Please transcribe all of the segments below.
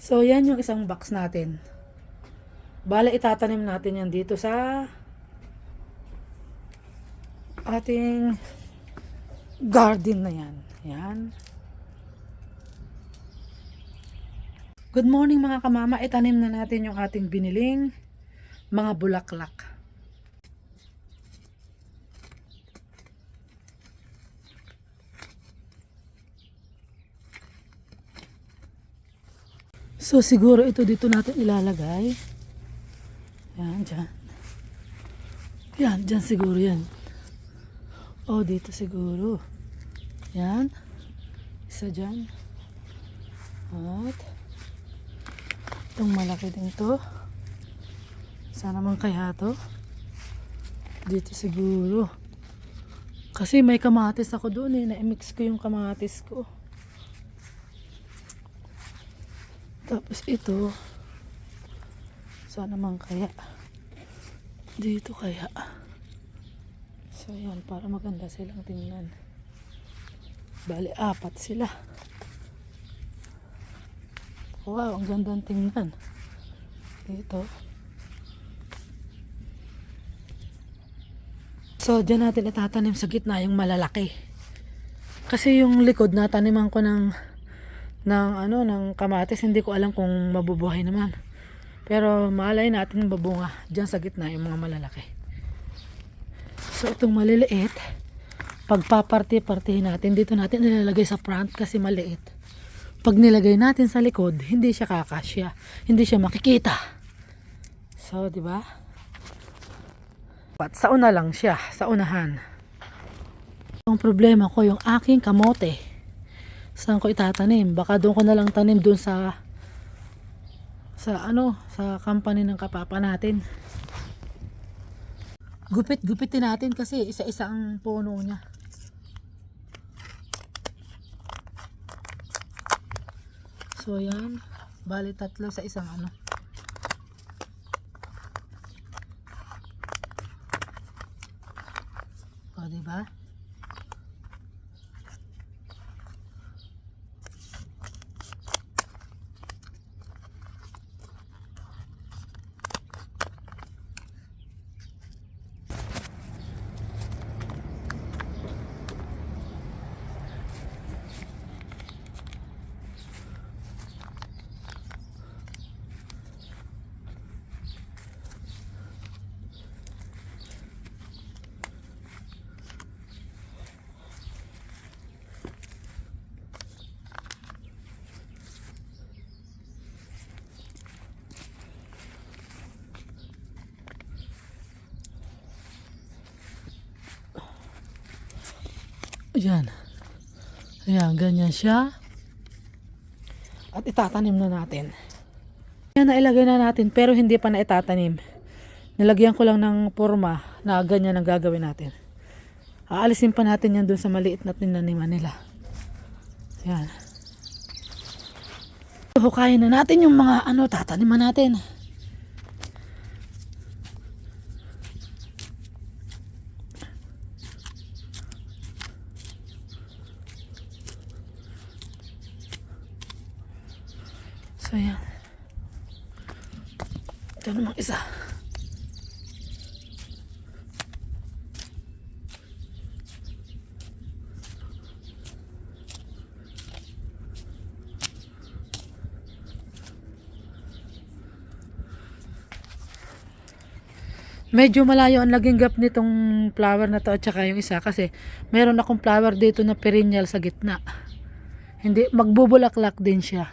So, yan yung isang box natin. Bale, itatanim natin yan dito sa ating garden na yan. Yan. Good morning mga kamama. Itanim na natin yung ating biniling mga bulaklak. So siguro ito dito natin ilalagay. Yan, dyan. Yan, dyan siguro yan. Oh, dito siguro. Yan. Isa dyan. At itong malaki din to. Sana man kaya to. Dito siguro. Kasi may kamatis ako doon eh. Na-mix ko yung kamatis ko. Tapos ito. Sana man kaya. Dito kaya. So yan, para maganda silang tingnan. Bali, 4 sila. Wow, ang gandang tingnan. Dito. So, dyan natin itatanim sa gitna yung malalaki. Kasi yung likod nataniman ko ng kamatis, hindi ko alam kung mabubuhay naman. Pero malay natin babunga dyan sa gitna yung mga malalaki. So, itong maliliit, pagpaparti-partihin natin, dito natin nilalagay sa front kasi maliit. Pag nilagay natin sa likod, hindi siya kakasya. Hindi siya makikita. So, di ba? Sa una lang siya, sa unahan. Ang problema ko yung aking kamote. Saan ko itatanim? Baka doon ko na lang tanim doon sa company ng kapapa natin. Gupit-gupitin natin kasi isa-isa ang puno niya. So yan, bali 3 sa isang O, diba? Ayan. Ayan, ganyan siya. At itatanim na natin. Ayan, nailagay na natin pero hindi pa na itatanim. Nilagyan ko lang ng forma na ganyan ang gagawin natin. Aalisin pa natin yan dun sa maliit na tinaniman nila. Ayan. Hukayin na natin yung mga tataniman natin. So yan. Ito namang isa. Medyo malayo ang naging gap nitong flower na to at saka yung isa kasi meron akong flower dito na perennial sa gitna. Hindi, magbubulaklak din siya.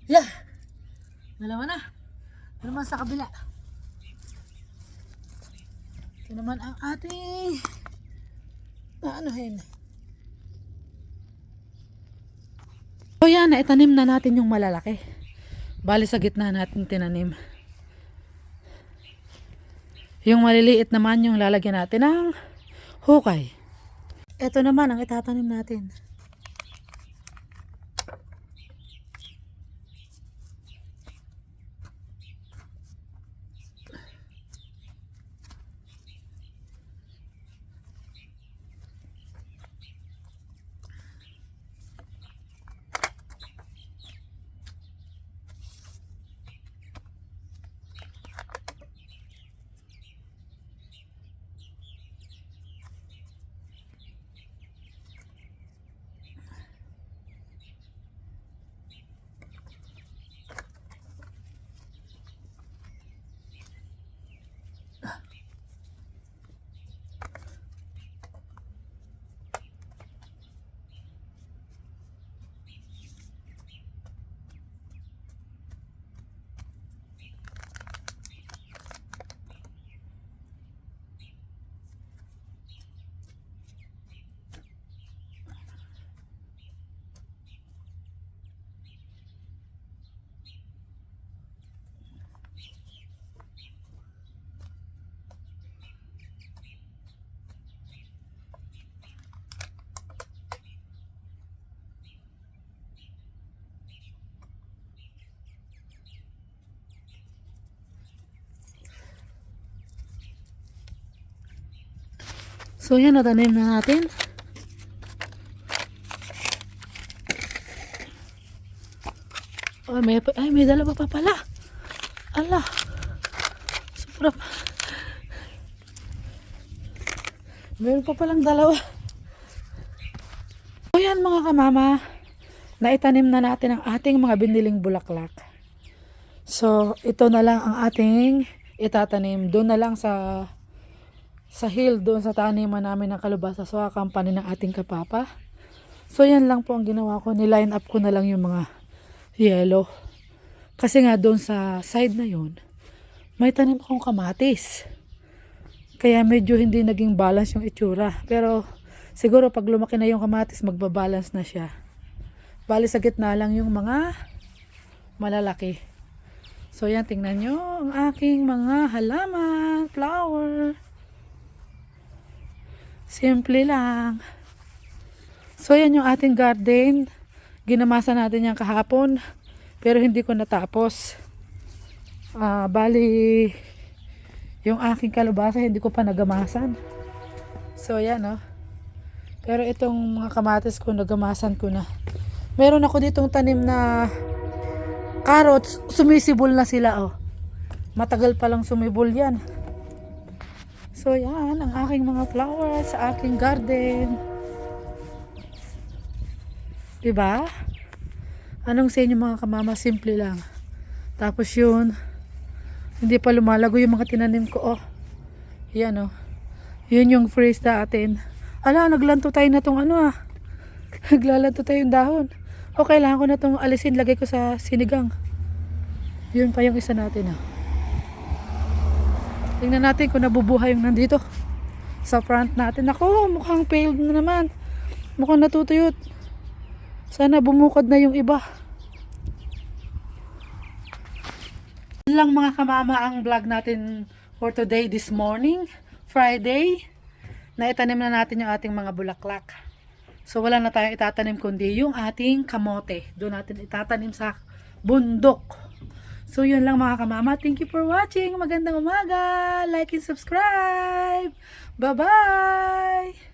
Yeah! Dalawa na. Ito naman sa kabila. Ito naman ang ating anuhin. So yan, naitanim na natin yung malalaki. Bali sa gitna natin tinanim. Yung maliliit naman yung lalagyan natin ng hukay. Ito naman ang itatanim natin. So yan, natanim na natin. May dalawa pa pala. Ala. Sobra pa. Meron pa palang dalawa. So yan mga kamama, naitanim na natin ang ating mga biniling bulaklak. So ito na lang ang ating itatanim. Doon na lang sa hill, doon sa taniman namin ng kalabasa sa company ng ating kapapa. So yan lang po ang ginawa ko. Niline up ko na lang yung mga yellow. Kasi nga doon sa side na yun, may tanim akong kamatis. Kaya medyo hindi naging balance yung itsura. Pero siguro pag lumaki na yung kamatis, magbabalance na siya. Bali sa gitna lang yung mga malalaki. So yan, tingnan nyo ang aking mga halaman, flower. Simple lang. So yan yung ating garden. Ginamasa natin yan kahapon. Pero hindi ko natapos. Bali yung aking kalabasa hindi ko pa nagamasan. So yan oh. Pero itong mga kamatis ko nagamasan ko na. Meron ako ditong tanim na carrots. Sumisibol na sila oh. Matagal pa lang sumibol yan. So yan ang aking mga flowers sa aking garden. Diba? Anong sa inyo mga kamama? Simple lang. Tapos yun, hindi pa lumalago yung mga tinanim ko. Oh. Yan oh. Yun yung freeze natin. Ala, naglanto tayo na tong ano ah. Naglalanto tayo yung dahon. O kailangan ko na tong alisin. Lagay ko sa sinigang. Yun pa yung isa natin ah. Tingnan natin kung nabubuhay yung nandito sa front natin. Ako, mukhang failed na naman. Mukhang natutuyot. Sana bumukod na yung iba. Yun lang mga kamama ang vlog natin for today, this morning, Friday. Naitanim na natin yung ating mga bulaklak. So wala na tayong itatanim kundi yung ating kamote. Doon natin itatanim sa bundok. So yun lang mga kamama. Thank you for watching. Magandang umaga. Like and subscribe. Bye-bye.